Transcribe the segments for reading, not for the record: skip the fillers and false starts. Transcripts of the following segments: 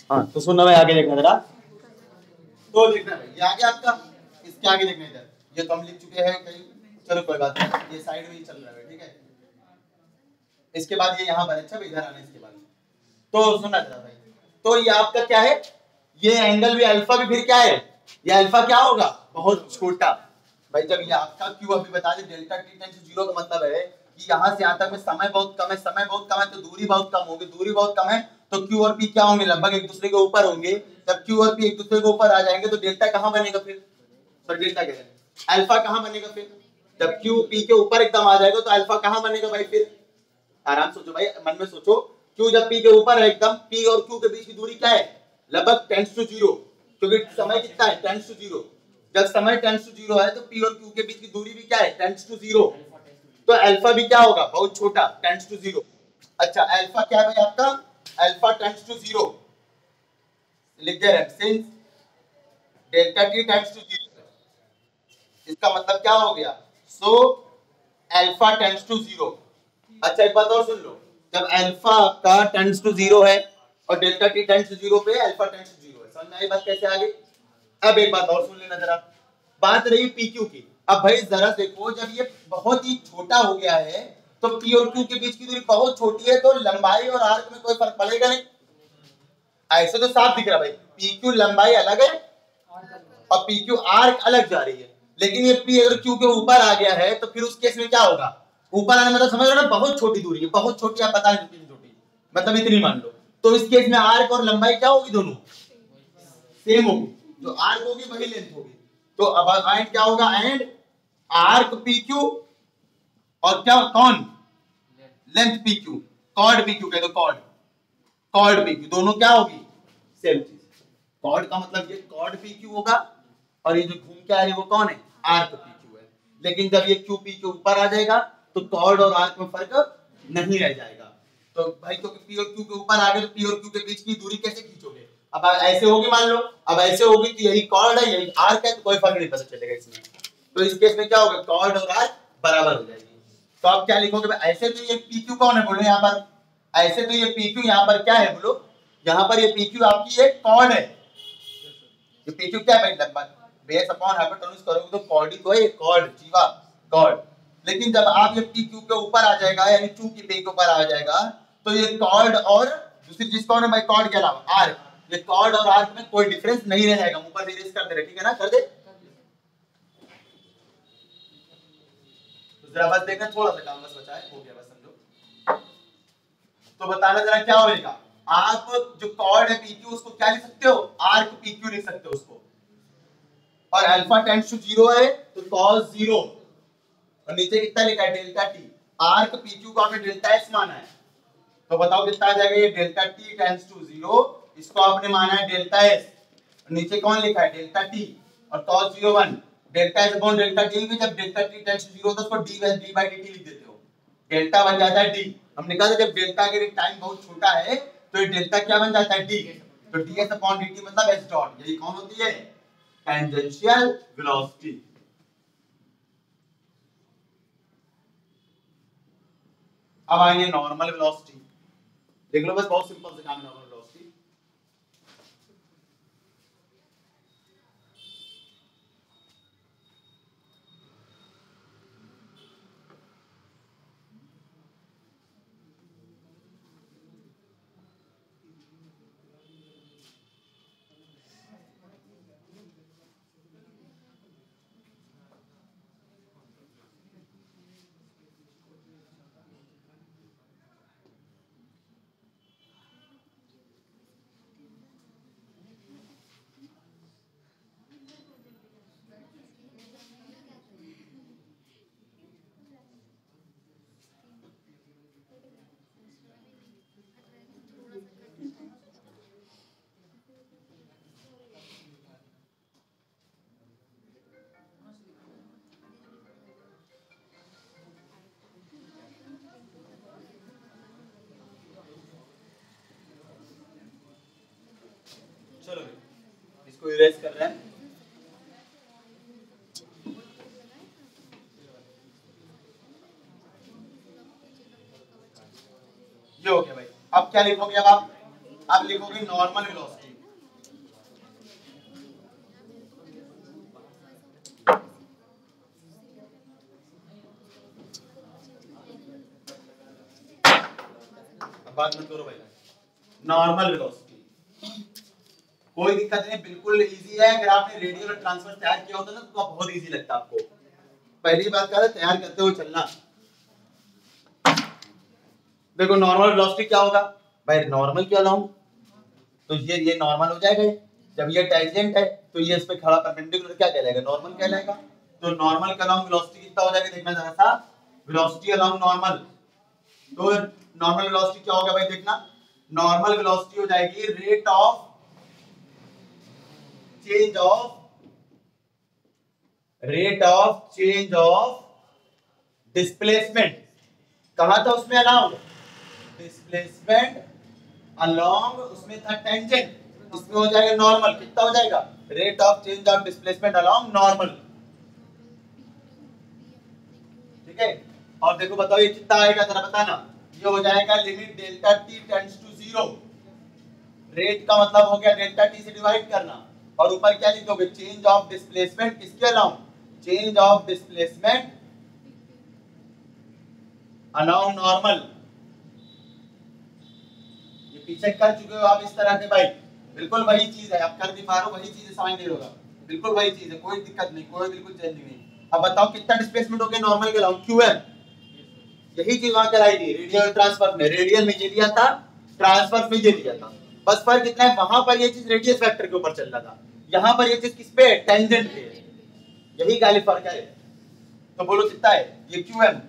हाँ तो सुनना भाई, आगे देखना जरा। तो देखना भाई, ये आगे आपका, इसके आगे देखना इधर, ये तो हम लिख चुके हैं कहीं, चलो कोई बात नहीं, ये साइड में ही चल रहा है, ठीक है। इसके बाद ये यहाँ पर, अच्छा इधर आना इसके बाद। तो सुनना जरा भाई, तो ये आपका क्या है, ये एंगल भी अल्फा भी फिर क्या है, ये अल्फा क्या होगा, बहुत छोटा। भाई जब ये आपका क्यू अभी बता दे डेल्टा टी टेंड्स टू 0 का मतलब है कि यहाँ से यहाँ तक में समय बहुत कम है, समय बहुत कम है तो दूरी बहुत कम होगी, दूरी बहुत कम है तो क्यू और पी क्या होंगे, लगभग एक दूसरे के ऊपर होंगे। जब क्यू और पी एक दूसरे के ऊपर आ जाएंगे तो डेल्टा कहाँ बनेगा फिर, तो डेल्टा कह रहे हैं अल्फा कहाँ बनेगा फिर, जब क्यू पी के ऊपर एकदम आ जाएगा तो अल्फा कहाँ बनेगा भाई फिर। आराम सोचो भाई, मन में सोचो, क्यू जब पी के ऊपर है एकदम, पी और क्यू के बीच की दूरी क्या है, लगभग टेंड्स टू 0, क्योंकि समय कितना है, टेंड्स टू 0। जब समय टेंड्स टू 0 है तो पी और क्यू के बीच की दूरी भी क्या है, टेंड्स टू 0, तो अल्फा भी क्या होगा, बहुत छोटा, टेंड्स टू 0। अच्छा अल्फा क्या है भाई आपका, अल्फा टेंड्स टू 0 लिख दे रहे हैं, since delta T tends to 0, इसका मतलब क्या हो गया, सो अल्फा टेंड्स टू 0। अच्छा एक बात और सुन लो, जब अल्फा का टेंड्स टू 0 है और डेल्टा टी टेंड्स टू 0 पे अल्फा टेंड्स टू 0 है, समझ में आई बात कैसे आ गई। अब एक बात और सुन लेना जरा, बात रही पी क्यू की। अब भाई जरा देखो, जब ये बहुत ही छोटा हो गया है तो पी और क्यू के बीच की दूरी बहुत छोटी है, तो लंबाई और आर्क में कोई फर्क पड़ेगा नहीं, ऐसे तो साफ दिख रहा भाई, पी क्यू लंबाई अलग है और पी क्यू आर्क अलग जा रही है, लेकिन ये पी अगर क्यू के ऊपर आ गया है तो फिर उस केस में क्या होगा, ऊपर आने मतलब समझ रहे हो ना, बहुत छोटी दूरी है, बहुत छोटी, आप बता कितनी छोटी, मतलब इतनी मान लो, तो इस केस में आर्क और लंबाई क्या होगी, दोनों सेम होगी, जो आर्क होगी वही लेंथ होगी। तो अब एंड क्या होगा, एंड आर्क पी क्यू और क्या कौन, length P Q, chord P Q कह दो, कॉर्ड, कॉर्ड पी क्यू दोनों क्या होगी, सेम चीज। कॉर्ड का मतलब ये कॉर्ड पी क्यू होगा और ये जो घूम के आ रही है वो कौन है, आर्क पी क्यू है। लेकिन जब ये क्यू पी के ऊपर आ जाएगा तो कॉर्ड और आर्क में फर्क नहीं रह जाएगा। तो भाई क्योंकि पी और क्यू के ऊपर आ गए तो पी और क्यू के बीच की दूरी कैसे खींचोगे, अब ऐसे होगी मान लो, अब ऐसे होगी तो यही कॉर्ड है यही आर्क है, तो कोई फर्क नहीं पता चलेगा इसमें। तो इस केस में क्या होगा, कॉर्ड और आर्क बराबर हो जाएगी। तो आप क्या लिखोगे भाई, ऐसे तो ये पी क्यू कौन है बोलो यहाँ पर, ऐसे तो ये पी क्यू यहाँ पर क्या है बोलो, यहाँ पर ये पी क्यू आपकी एक कॉर्ड है, ये पी क्यू क्या है भाई, लगभग बेस अपॉन हाइपोटेन्यूज करोगे तो कॉर्ड ही तो है, कॉर्ड जीवा कॉर्ड। लेकिन जब आप ये पी क्यू के ऊपर आ जाएगा, यानी क्यू की पी के ऊपर आ जाएगा तो ये कॉर्ड और दूसरी चीज कौन है भाई, कॉर्ड के अलावा आर्क, ये कॉर्ड और आर्क में कोई डिफरेंस नहीं रह जाएगा। ऊपर से इरेज कर दे रहे, ठीक है ना, कर दे। तो जरा बस देखना, थोड़ा सा काम बस बचा है, हो गया बस समझो। तो बताना जरा क्या होगा, आप जो कॉर्ड है पी क्यू उसको क्या लिख सकते हो, आर्क पी क्यू लिख सकते हो उसको, और अल्फा टेंड्स टू 0 है तो cos 0, और नीचे कितना लिखा है, delta T, arc P Q को आपने डेल्टा एस माना है, तो बताओ कितना आ जाएगा, ये डेल्टा टी टेंड्स टू 0, इसको आपने माना है डेल्टा एस, नीचे कौन लिखा है डेल्टा टी, और cos 0 1 delta S upon delta T में जब डेल्टा टी टेंड्स टू 0 तो उसको डी बाय dt लिख देते हो, डेल्टा बन जाता है डी। हमने कहा था जब डेल्टा के टाइम बहुत छोटा है तो ये डेल्टा क्या बन जाता है, डी, तो ds अपॉन dt मतलब s डॉट, यही कौन होती है, टेंजेंशियल वेलोसिटी। अब आएंगे नॉर्मल वेलोसिटी, देख लो बस बहुत सिंपल से काम है नॉर्मल वेलोसिटी। चलो इसको इरेज कर रहे हैं, ये हो गया भाई। अब क्या लिखोगे, अब आप अब लिखोगे नॉर्मल वेलोसिटी। बात मत करो भाई, नॉर्मल वेलोसिटी कोई दिक्कत नहीं, बिल्कुल इजी है। अगर आपने रेडियल और ट्रांसवर्स तैयार किया होता ना तो बहुत इजी लगता आपको। पहली बात कर तैयार करते हुए चलना। देखो नॉर्मल वेलोसिटी क्या होगा भाई, नॉर्मल क्या लाऊं तो ये नॉर्मल हो जाएगा। जब ये टेंजेंट है तो ये इस पे खड़ा परपेंडिकुलर क्या कहलाएगा, नॉर्मल कहलाएगा। तो नॉर्मल का अलोंग वेलोसिटी कितना हो जाएगा देखना जरा सा, वेलोसिटी अलोंग नॉर्मल। तो नॉर्मल वेलोसिटी क्या होगा भाई देखना, नॉर्मल वेलोसिटी हो जाएगी rate of change of displacement. कहा था उसमें अलाउंग डिस्प्लेसमेंट अलोंग, उसमें था टेंजेंट, इसमें हो जाएगा नॉर्मल। कितना हो जाएगा, rate of change of displacement along normal. ठीक है, और देखो बताओ ये कितना आएगा जरा बताना। ये हो जाएगा limit delta T tends to 0। Rate का मतलब हो गया डेल्टा टी से डिवाइड करना, और ऊपर क्या लिखोगे, चेंज ऑफ डिस्प्लेसमेंट किसके along, change of displacement along normal. ये पीछे कर चुके हो आप इस तरह के भाई, बिल्कुल वही चीज है, आप कर भी पा रहे हो वही चीज समझ नहीं होगा, बिल्कुल वही चीज है, कोई दिक्कत नहीं, कोई बिल्कुल चेंज नहीं। अब बताओ कितना डिस्प्लेसमेंट हो गया नॉर्मल के अलाउंग, क्यूएम। यही चीज वहां कराई थी रेडियल ट्रांसफर में, रेडियल में ये लिया था, ट्रांसफर में ये लिया था। बस फर्क इतना है वहां पर ये चीज रेडियस वेक्टर के ऊपर चल रहा था, यहाँ पर ये चीज किस पे, टेंजेंट पे। यही गाली फर्क है। तो बोलो कितना है ये क्यूएम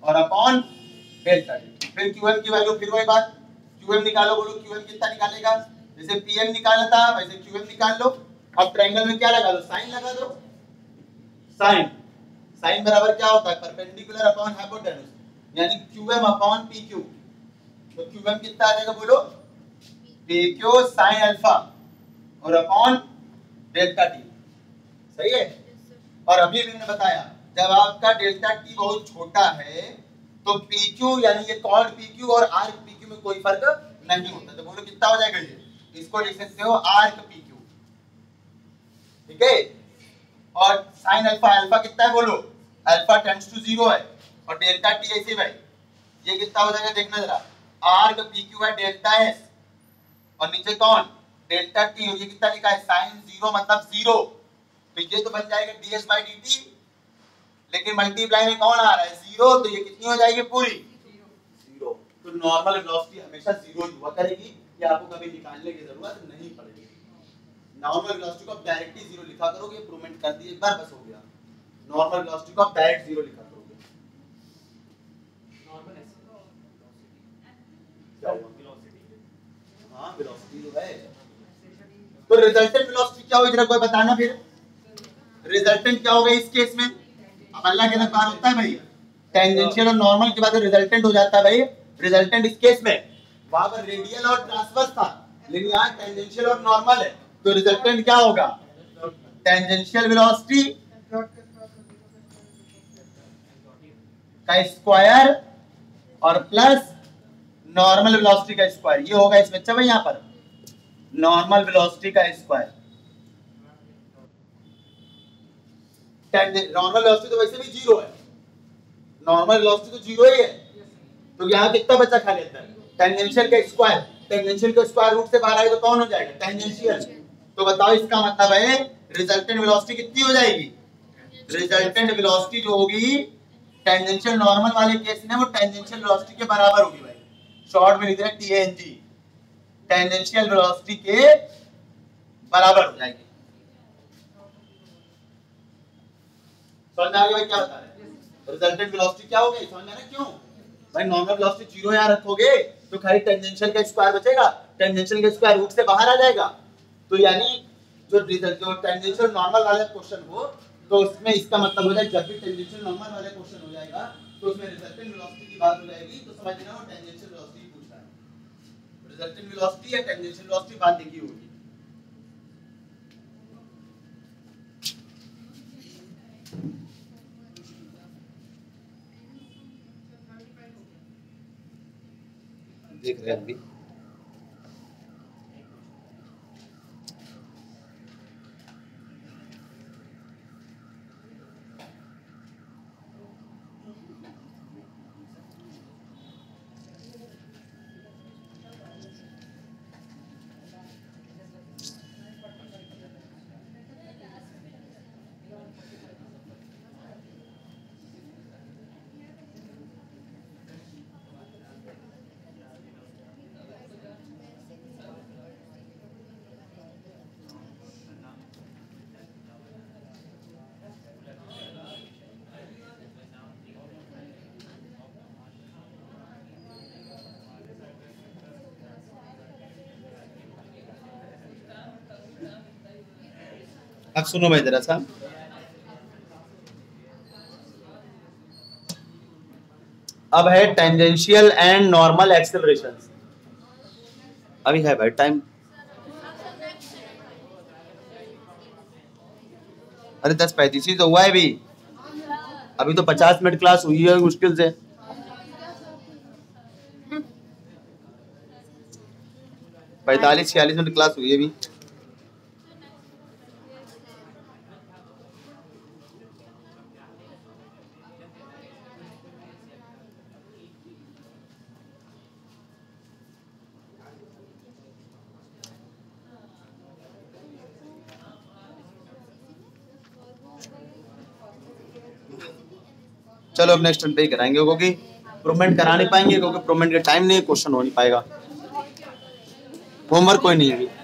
और अपॉन डेल्टा टी। फिर क्यूएम की वैल्यू फिर वही बात, क्यूएम निकालो, बोलो क्यूएम कितना निकालेगा, जैसे पीएम निकाला था वैसे क्यूएम निकाल लो। अब ट्रायंगल में क्या लगा दो, साइन लगा दो। साइन साइन बराबर क्या होता है, परपेंडिकुलर अपॉन हाइपोटेन्यूज, यानी क्यूएम अपॉन पीक्यू। तो क्यूएम कितना आ जाएगा बोलो, पीक्यू साइन अल्फा और अपॉन डेल्टा टी। सही है। और अभी मैंने बताया जब आपका डेल्टा टी बहुत छोटा है तो पीक्यू यानी ये कॉर्ड पीक्यू और आर्क पीक्यू में कोई फर्क नहीं होता। तो बोलो कितना हो जाएगा, ये इसको लिख सकते हो आर्क पीक्यू। ठीक है, और साइन अल्फा, अल्फा कितना है बोलो, अल्फा टेंड्स टू 0 है, और डेल्टा टी ऐसे भाई ये कितना हो जाएगा देखना जरा, आर्क पीक्यू है डेल्टा एस, और नीचे कौन डेल्टा टी, और ये कितना लिखा है साइन 0 मतलब 0। तो ये तो बन जाएगा ds बाई dt, लेकिन मल्टीप्लाई में कौन आ रहा है 0, तो ये कितनी हो जाएगी पूरी 0। तो नॉर्मल वेलोसिटी हमेशा 0 ही हुआ करेगी, ये आपको कभी निकालने की जरूरत नहीं पड़ेगी। नॉर्मल वेलोसिटी को आप डायरेक्ट ही 0 लिखा करोगे, इंप्रूवमेंट कर दिए एक बार बस हो गया। नॉर्मल वेलोसिटी को आप डायरेक्ट 0 लिखा करोगे। नॉर्मल क्या हुआ, हां वेलोसिटी जो है, तो रिजल्टेंट वेलोसिटी क्या होगी जरा कोई बताना। फिर रिजल्टेंट क्या होगा इस केस में, अब अल्लाह के अलग बात होता है भाई, टेंजेंशियल और नॉर्मल के बाद रिजल्टेंट हो जाता है भाई। रिजल्टेंट इस केस में वहां पर रेडियल और ट्रांसवर्स था, लेकिन यहाँ टेंजेंशियल और नॉर्मल है, तो रिजल्टेंट क्या होगा, टेंजेंशियल वेलोसिटी का स्क्वायर और प्लस नॉर्मल वेलोसिटी का स्क्वायर, ये होगा इसमें। अच्छा भाई यहाँ पर नॉर्मल वेलोसिटी का स्क्वायर, नॉर्मल वेलोसिटी तो वैसे भी 0 है, नॉर्मल वेलोसिटी तो 0 ही है, तो यहाँ कितना बचा खाली अंदर, टेंजेंशियल का स्क्वायर। टेंजेंशियल का स्क्वायर रूट से बाहर आए तो कौन हो जाएगा, टेंजेंशियल। तो बताओ इसका मतलब है रिजल्टेंट वेलोसिटी कितनी हो जाएगी, रिजल्टेंट वेलोसिटी जो होगी टेंजेंशियल नॉर्मल वाले केस में वो टेंजेंशियल वेलोसिटी के बराबर होगी भाई, शॉर्ट में लिख रहे हैं टीएनजी, टेंजेंशियल वेलोसिटी के बराबर हो जाएगी। समझ आ गया भाई क्या बता रहे हैं, रिजल्टेंट वेलोसिटी क्या होगी समझ में आ रहा है क्यों भाई, नॉर्मल वेलोसिटी 0 यहाँ रखोगे तो खाली टेंजेंशियल का स्क्वायर बचेगा, टेंजेंशियल का स्क्वायर रूट से बाहर आ जाएगा। तो यानी जो टेंजेंशियल नॉर्मल वाला क्वेश्चन हो तो उसमें इसका मतलब हो जाएगा, जब भी टेंजेंशियल नॉर्मल वाला क्वेश्चन हो जाएगा तो उसमें रिजल्टेंट वेलोसिटी की बात हो जाएगी, तो समझ लेना वो टेंजेंशियल वेलोसिटी पूछ रहा है। रिजल्टेंट वेलोसिटी या टेंजेंशियल वेलोसिटी बात एक ही होगी। देख रहे हैं अभी अब सुनो भाई जरा सा, अब है टेंजेंशियल एंड नॉर्मल एक्सेलरेशन। अभी है भाई टाइम, अरे 10:35 ही तो हुआ है अभी तो 50 मिनट क्लास हुई है मुश्किल से। 45-46 मिनट क्लास हुई है अभी। चलो अब नेक्स्ट पे ही कराएंगे, क्योंकि इम्प्रूवमेंट करा नहीं पाएंगे, क्योंकि इम्प्रूवमेंट का टाइम नहीं है, क्वेश्चन हो नहीं पाएगा, होमवर्क कोई नहीं है।